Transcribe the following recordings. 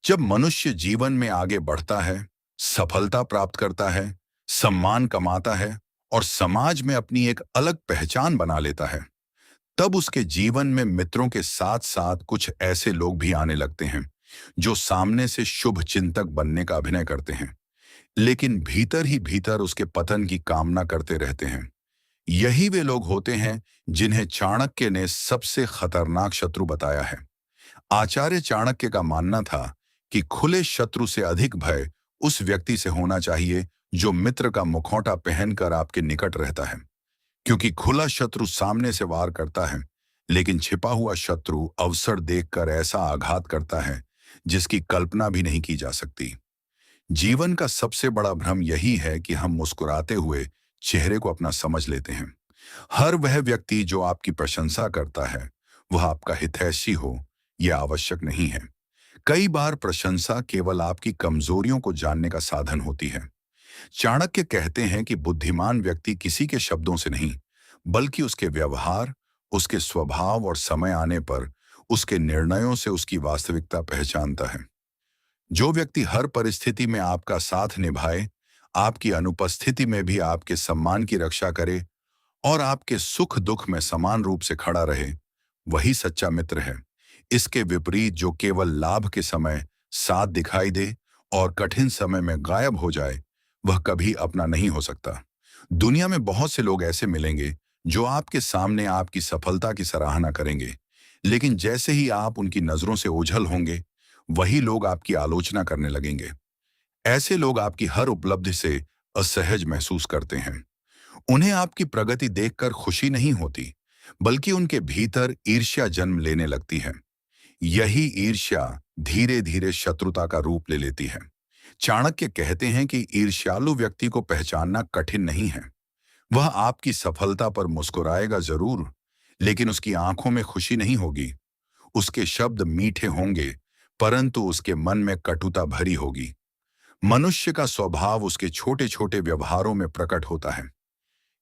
जब मनुष्य जीवन में आगे बढ़ता है, सफलता प्राप्त करता है, सम्मान कमाता है और समाज में अपनी एक अलग पहचान बना लेता है, तब उसके जीवन में मित्रों के साथ साथ कुछ ऐसे लोग भी आने लगते हैं जो सामने से शुभ चिंतक बनने का अभिनय करते हैं, लेकिन भीतर ही भीतर उसके पतन की कामना करते रहते हैं। यही वे लोग होते हैं जिन्हें चाणक्य ने सबसे खतरनाक शत्रु बताया है। आचार्य चाणक्य का मानना था कि खुले शत्रु से अधिक भय उस व्यक्ति से होना चाहिए जो मित्र का मुखौटा पहनकर आपके निकट रहता है, क्योंकि खुला शत्रु सामने से वार करता है, लेकिन छिपा हुआ शत्रु अवसर देखकर ऐसा आघात करता है जिसकी कल्पना भी नहीं की जा सकती। जीवन का सबसे बड़ा भ्रम यही है कि हम मुस्कुराते हुए चेहरे को अपना समझ लेते हैं। हर वह व्यक्ति जो आपकी प्रशंसा करता है वह आपका हितैषी हो, यह आवश्यक नहीं है। कई बार प्रशंसा केवल आपकी कमजोरियों को जानने का साधन होती है। चाणक्य कहते हैं कि बुद्धिमान व्यक्ति किसी के शब्दों से नहीं, बल्कि उसके व्यवहार, उसके स्वभाव और समय आने पर उसके निर्णयों से उसकी वास्तविकता पहचानता है। जो व्यक्ति हर परिस्थिति में आपका साथ निभाए, आपकी अनुपस्थिति में भी आपके सम्मान की रक्षा करे और आपके सुख दुख में समान रूप से खड़ा रहे, वही सच्चा मित्र है। इसके विपरीत जो केवल लाभ के समय साथ दिखाई दे और कठिन समय में गायब हो जाए, वह कभी अपना नहीं हो सकता। दुनिया में बहुत से लोग ऐसे मिलेंगे जो आपके सामने आपकी सफलता की सराहना करेंगे, लेकिन जैसे ही आप उनकी नजरों से ओझल होंगे, वही लोग आपकी आलोचना करने लगेंगे। ऐसे लोग आपकी हर उपलब्धि से असहज महसूस करते हैं। उन्हें आपकी प्रगति देखकर खुशी नहीं होती, बल्कि उनके भीतर ईर्ष्या जन्म लेने लगती है। यही ईर्ष्या धीरे धीरे शत्रुता का रूप ले लेती है। चाणक्य कहते हैं कि ईर्ष्यालु व्यक्ति को पहचानना कठिन नहीं है। वह आपकी सफलता पर मुस्कुराएगा जरूर, लेकिन उसकी आंखों में खुशी नहीं होगी। उसके शब्द मीठे होंगे, परंतु उसके मन में कटुता भरी होगी। मनुष्य का स्वभाव उसके छोटे छोटे व्यवहारों में प्रकट होता है।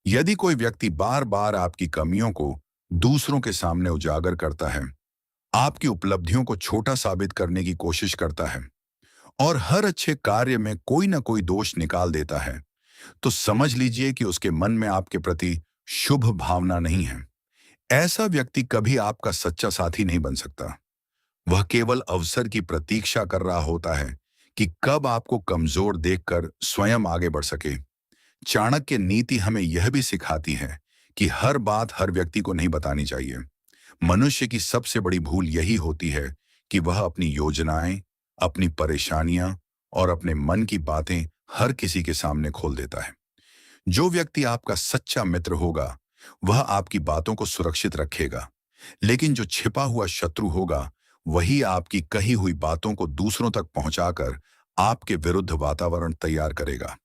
यदि कोई व्यक्ति बार बार आपकी कमियों को दूसरों के सामने उजागर करता है, आपकी उपलब्धियों को छोटा साबित करने की कोशिश करता है और हर अच्छे कार्य में कोई ना कोई दोष निकाल देता है, तो समझ लीजिए कि उसके मन में आपके प्रति शुभ भावना नहीं है। ऐसा व्यक्ति कभी आपका सच्चा साथी नहीं बन सकता। वह केवल अवसर की प्रतीक्षा कर रहा होता है कि कब आपको कमजोर देखकर स्वयं आगे बढ़ सके। चाणक्य नीति हमें यह भी सिखाती है कि हर बात हर व्यक्ति को नहीं बतानी चाहिए। मनुष्य की सबसे बड़ी भूल यही होती है कि वह अपनी योजनाएं, अपनी परेशानियां और अपने मन की बातें हर किसी के सामने खोल देता है। जो व्यक्ति आपका सच्चा मित्र होगा, वह आपकी बातों को सुरक्षित रखेगा, लेकिन जो छिपा हुआ शत्रु होगा, वही आपकी कही हुई बातों को दूसरों तक पहुंचाकर आपके विरुद्ध वातावरण तैयार करेगा।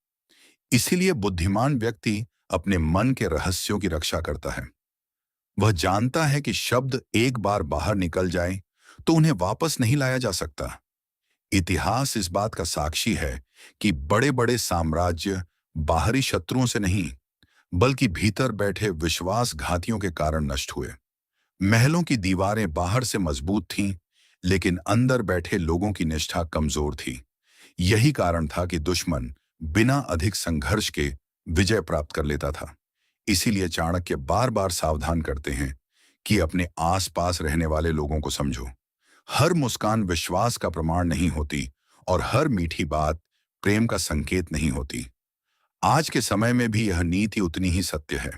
इसीलिए बुद्धिमान व्यक्ति अपने मन के रहस्यों की रक्षा करता है। वह जानता है कि शब्द एक बार बाहर निकल जाए तो उन्हें वापस नहीं लाया जा सकता। इतिहास इस बात का साक्षी है कि बड़े बड़े साम्राज्य बाहरी शत्रुओं से नहीं, बल्कि भीतर बैठे विश्वासघातियों के कारण नष्ट हुए। महलों की दीवारें बाहर से मजबूत थीं, लेकिन अंदर बैठे लोगों की निष्ठा कमजोर थी। यही कारण था कि दुश्मन बिना अधिक संघर्ष के विजय प्राप्त कर लेता था। इसीलिए चाणक्य बार बार सावधान करते हैं कि अपने आसपास रहने वाले लोगों को समझो। हर मुस्कान विश्वास का प्रमाण नहीं होती और हर मीठी बात प्रेम का संकेत नहीं होती। आज के समय में भी यह नीति उतनी ही सत्य है।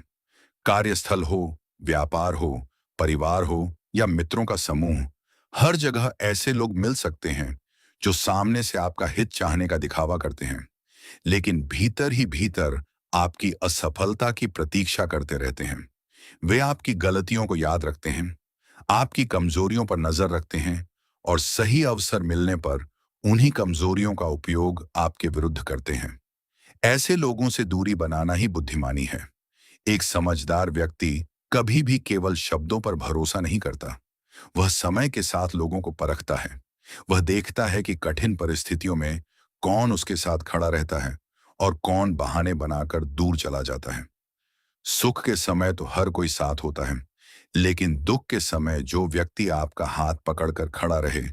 कार्यस्थल हो, व्यापार हो, परिवार हो या मित्रों का समूह, हर जगह ऐसे लोग मिल सकते हैं जो सामने से आपका हित चाहने का दिखावा करते हैं, लेकिन भीतर ही भीतर आपकी असफलता की प्रतीक्षा करते रहते हैं। वे आपकी गलतियों को याद रखते हैं, आपकी कमजोरियों पर नजर रखते हैं और सही अवसर मिलने पर उन्हीं कमजोरियों का उपयोग आपके विरुद्ध करते हैं। ऐसे लोगों से दूरी बनाना ही बुद्धिमानी है। एक समझदार व्यक्ति कभी भी केवल शब्दों पर भरोसा नहीं करता। वह समय के साथ लोगों को परखता है। वह देखता है कि कठिन परिस्थितियों में कौन उसके साथ खड़ा रहता है और कौन बहाने बनाकर दूर चला जाता है। सुख के समय तो हर कोई साथ होता है, लेकिन दुख के समय जो व्यक्ति आपका हाथ पकड़कर खड़ा रहे,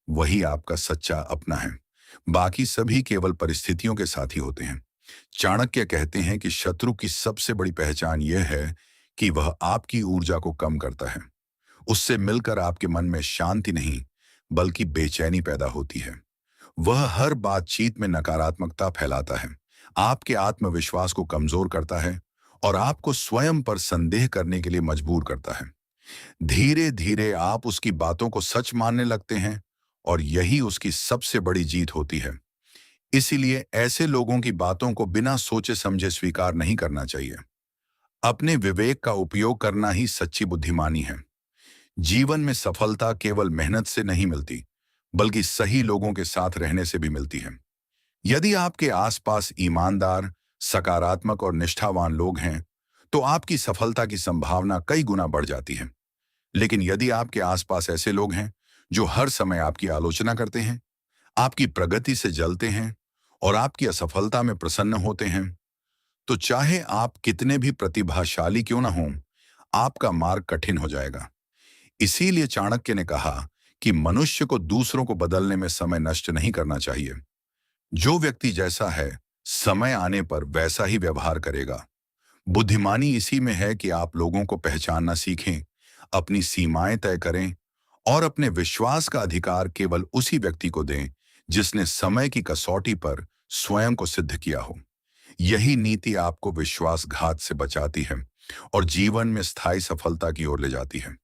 वही आपका सच्चा अपना है। बाकी सभी केवल परिस्थितियों के साथी होते हैं। चाणक्य कहते हैं कि शत्रु की सबसे बड़ी पहचान यह है कि वह आपकी ऊर्जा को कम करता है। उससे मिलकर आपके मन में शांति नहीं, बल्कि बेचैनी पैदा होती है। वह हर बातचीत में नकारात्मकता फैलाता है, आपके आत्मविश्वास को कमजोर करता है और आपको स्वयं पर संदेह करने के लिए मजबूर करता है। धीरे धीरे आप उसकी बातों को सच मानने लगते हैं और यही उसकी सबसे बड़ी जीत होती है। इसीलिए ऐसे लोगों की बातों को बिना सोचे समझे स्वीकार नहीं करना चाहिए। अपने विवेक का उपयोग करना ही सच्ची बुद्धिमानी है। जीवन में सफलता केवल मेहनत से नहीं मिलती, बल्कि सही लोगों के साथ रहने से भी मिलती है। यदि आपके आसपास ईमानदार, सकारात्मक और निष्ठावान लोग हैं, तो आपकी सफलता की संभावना कई गुना बढ़ जाती है। लेकिन यदि आपके आसपास ऐसे लोग हैं जो हर समय आपकी आलोचना करते हैं, आपकी प्रगति से जलते हैं और आपकी असफलता में प्रसन्न होते हैं, तो चाहे आप कितने भी प्रतिभाशाली क्यों ना हों, आपका मार्ग कठिन हो जाएगा। इसीलिए चाणक्य ने कहा कि मनुष्य को दूसरों को बदलने में समय नष्ट नहीं करना चाहिए। जो व्यक्ति जैसा है, समय आने पर वैसा ही व्यवहार करेगा। बुद्धिमानी इसी में है कि आप लोगों को पहचानना सीखें, अपनी सीमाएं तय करें और अपने विश्वास का अधिकार केवल उसी व्यक्ति को दें जिसने समय की कसौटी पर स्वयं को सिद्ध किया हो। यही नीति आपको विश्वासघात से बचाती है और जीवन में स्थायी सफलता की ओर ले जाती है।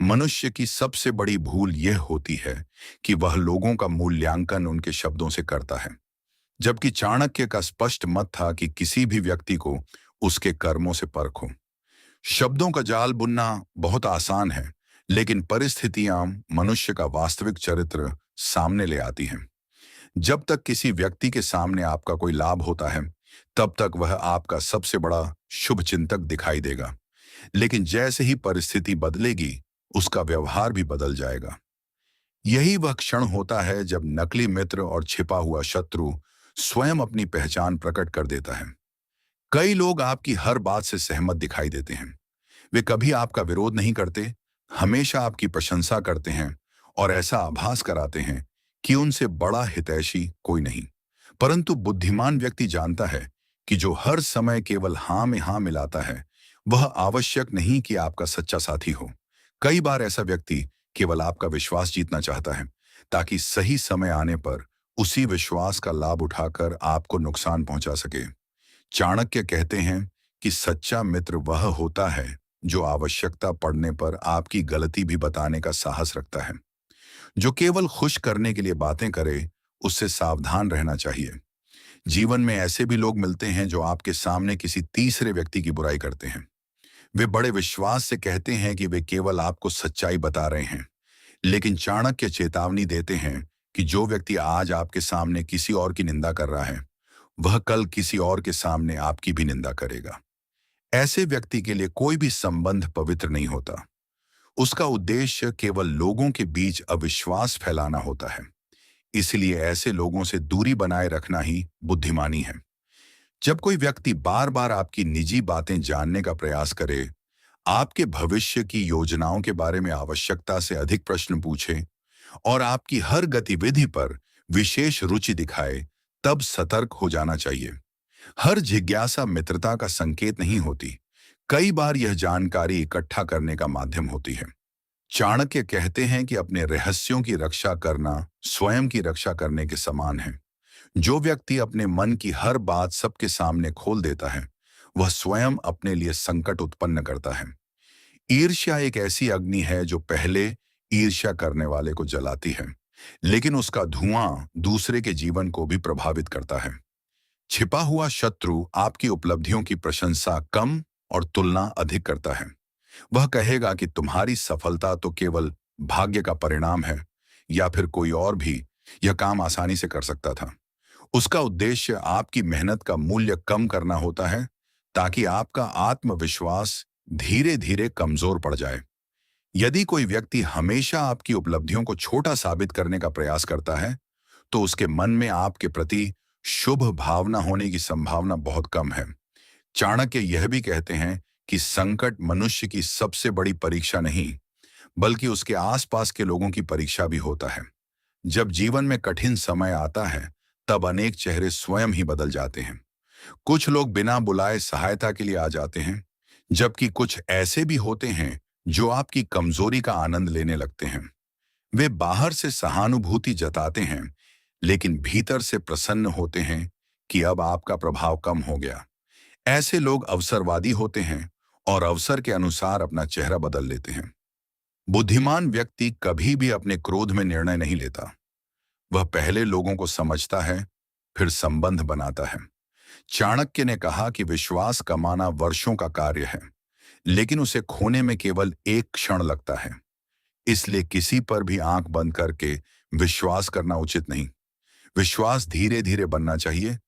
मनुष्य की सबसे बड़ी भूल यह होती है कि वह लोगों का मूल्यांकन उनके शब्दों से करता है, जबकि चाणक्य का स्पष्ट मत था कि किसी भी व्यक्ति को उसके कर्मों से परखो। शब्दों का जाल बुनना बहुत आसान है, लेकिन परिस्थितियां मनुष्य का वास्तविक चरित्र सामने ले आती हैं। जब तक किसी व्यक्ति के सामने आपका कोई लाभ होता है, तब तक वह आपका सबसे बड़ा शुभ चिंतक दिखाई देगा। लेकिन जैसे ही परिस्थिति बदलेगी, उसका व्यवहार भी बदल जाएगा। यही वह क्षण होता है जब नकली मित्र और छिपा हुआ शत्रु स्वयं अपनी पहचान प्रकट कर देता है। कई लोग आपकी हर बात से सहमत दिखाई देते हैं। वे कभी आपका विरोध नहीं करते, हमेशा आपकी प्रशंसा करते हैं और ऐसा आभास कराते हैं कि उनसे बड़ा हितैषी कोई नहीं। परंतु बुद्धिमान व्यक्ति जानता है कि जो हर समय केवल हाँ में हाँ मिलाता है, वह आवश्यक नहीं कि आपका सच्चा साथी हो। कई बार ऐसा व्यक्ति केवल आपका विश्वास जीतना चाहता है, ताकि सही समय आने पर उसी विश्वास का लाभ उठाकर आपको नुकसान पहुंचा सके। चाणक्य कहते हैं कि सच्चा मित्र वह होता है जो आवश्यकता पड़ने पर आपकी गलती भी बताने का साहस रखता है। जो केवल खुश करने के लिए बातें करे, उससे सावधान रहना चाहिए। जीवन में ऐसे भी लोग मिलते हैं जो आपके सामने किसी तीसरे व्यक्ति की बुराई करते हैं। वे बड़े विश्वास से कहते हैं कि वे केवल आपको सच्चाई बता रहे हैं, लेकिन चाणक्य चेतावनी देते हैं कि जो व्यक्ति आज आपके सामने किसी और की निंदा कर रहा है, वह कल किसी और के सामने आपकी भी निंदा करेगा। ऐसे व्यक्ति के लिए कोई भी संबंध पवित्र नहीं होता। उसका उद्देश्य केवल लोगों के बीच अविश्वास फैलाना होता है। इसलिए ऐसे लोगों से दूरी बनाए रखना ही बुद्धिमानी है। जब कोई व्यक्ति बार बार आपकी निजी बातें जानने का प्रयास करे, आपके भविष्य की योजनाओं के बारे में आवश्यकता से अधिक प्रश्न पूछे और आपकी हर गतिविधि पर विशेष रुचि दिखाए, तब सतर्क हो जाना चाहिए। हर जिज्ञासा मित्रता का संकेत नहीं होती। कई बार यह जानकारी इकट्ठा करने का माध्यम होती है। चाणक्य कहते हैं कि अपने रहस्यों की रक्षा करना स्वयं की रक्षा करने के समान है। जो व्यक्ति अपने मन की हर बात सबके सामने खोल देता है, वह स्वयं अपने लिए संकट उत्पन्न करता है। ईर्ष्या एक ऐसी अग्नि है जो पहले ईर्ष्या करने वाले को जलाती है, लेकिन उसका धुआं दूसरे के जीवन को भी प्रभावित करता है। छिपा हुआ शत्रु आपकी उपलब्धियों की प्रशंसा कम और तुलना अधिक करता है। वह कहेगा कि तुम्हारी सफलता तो केवल भाग्य का परिणाम है, या फिर कोई और भी यह काम आसानी से कर सकता था। उसका उद्देश्य आपकी मेहनत का मूल्य कम करना होता है, ताकि आपका आत्मविश्वास धीरे धीरे कमजोर पड़ जाए। यदि कोई व्यक्ति हमेशा आपकी उपलब्धियों को छोटा साबित करने का प्रयास करता है, तो उसके मन में आपके प्रति शुभ भावना होने की संभावना बहुत कम है। चाणक्य यह भी कहते हैं कि संकट मनुष्य की सबसे बड़ी परीक्षा नहीं, बल्कि उसके आसपास के लोगों की परीक्षा भी होता है। जब जीवन में कठिन समय आता है, तब अनेक चेहरे स्वयं ही बदल जाते हैं। कुछ लोग बिना बुलाए सहायता के लिए आ जाते हैं, जबकि कुछ ऐसे भी होते हैं जो आपकी कमजोरी का आनंद लेने लगते हैं। वे बाहर से सहानुभूति जताते हैं, लेकिन भीतर से प्रसन्न होते हैं कि अब आपका प्रभाव कम हो गया। ऐसे लोग अवसरवादी होते हैं और अवसर के अनुसार अपना चेहरा बदल लेते हैं। बुद्धिमान व्यक्ति कभी भी अपने क्रोध में निर्णय नहीं लेता। वह पहले लोगों को समझता है, फिर संबंध बनाता है। चाणक्य ने कहा कि विश्वास कमाना वर्षों का कार्य है, लेकिन उसे खोने में केवल एक क्षण लगता है। इसलिए किसी पर भी आंख बंद करके विश्वास करना उचित नहीं। विश्वास धीरे धीरे बनना चाहिए,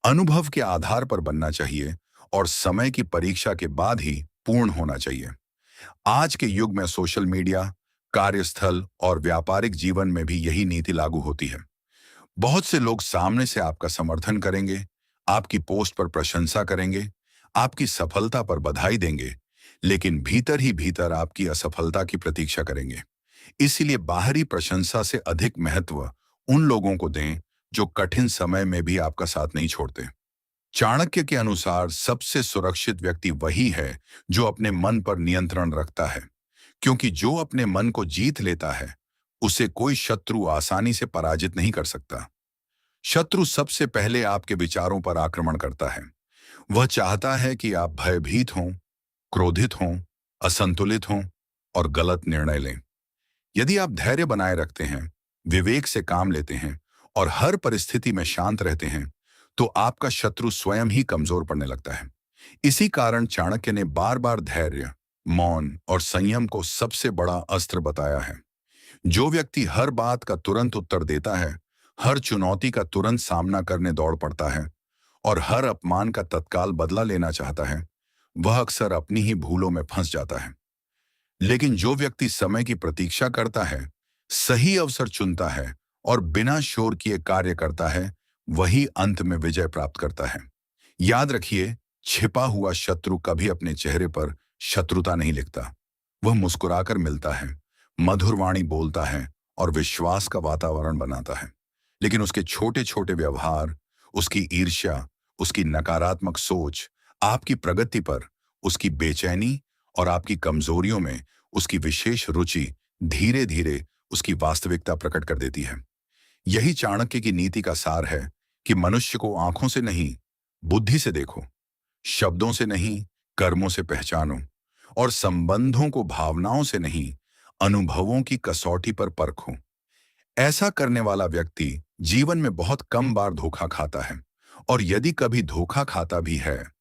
अनुभव के आधार पर बनना चाहिए और समय की परीक्षा के बाद ही पूर्ण होना चाहिए। आज के युग में सोशल मीडिया, कार्यस्थल और व्यापारिक जीवन में भी यही नीति लागू होती है। बहुत से लोग सामने से आपका समर्थन करेंगे, आपकी पोस्ट पर प्रशंसा करेंगे, आपकी सफलता पर बधाई देंगे, लेकिन भीतर ही भीतर आपकी असफलता की प्रतीक्षा करेंगे। इसीलिए बाहरी प्रशंसा से अधिक महत्व उन लोगों को दें जो कठिन समय में भी आपका साथ नहीं छोड़ते। चाणक्य के अनुसार सबसे सुरक्षित व्यक्ति वही है जो अपने मन पर नियंत्रण रखता है, क्योंकि जो अपने मन को जीत लेता है, उसे कोई शत्रु आसानी से पराजित नहीं कर सकता। शत्रु सबसे पहले आपके विचारों पर आक्रमण करता है। वह चाहता है कि आप भयभीत हों, क्रोधित हों, असंतुलित हों और गलत निर्णय लें। यदि आप धैर्य बनाए रखते हैं, विवेक से काम लेते हैं और हर परिस्थिति में शांत रहते हैं, तो आपका शत्रु स्वयं ही कमजोर पड़ने लगता है। इसी कारण चाणक्य ने बार बार धैर्य, मौन और संयम को सबसे बड़ा अस्त्र बताया है। जो व्यक्ति हर बात का तुरंत उत्तर देता है, हर चुनौती का तुरंत सामना करने दौड़ पड़ता है और हर अपमान का तत्काल बदला लेना चाहता है, वह अक्सर अपनी ही भूलों में फंस जाता है। लेकिन जो व्यक्ति समय की प्रतीक्षा करता है, सही अवसर चुनता है और बिना शोर किए कार्य करता है, वही अंत में विजय प्राप्त करता है। याद रखिए, छिपा हुआ शत्रु कभी अपने चेहरे पर शत्रुता नहीं लिखता। वह मुस्कुराकर मिलता है, मधुर वाणी बोलता है और विश्वास का वातावरण बनाता है। लेकिन उसके छोटे छोटे व्यवहार, उसकी ईर्ष्या, उसकी नकारात्मक सोच आपकी प्रगति पर, उसकी बेचैनी और आपकी कमजोरियों में उसकी विशेष रुचि धीरे धीरे उसकी वास्तविकता प्रकट कर देती है। यही चाणक्य की नीति का सार है कि मनुष्य को आंखों से नहीं, बुद्धि से देखो, शब्दों से नहीं, कर्मों से पहचानो और संबंधों को भावनाओं से नहीं, अनुभवों की कसौटी पर परखो। ऐसा करने वाला व्यक्ति जीवन में बहुत कम बार धोखा खाता है, और यदि कभी धोखा खाता भी है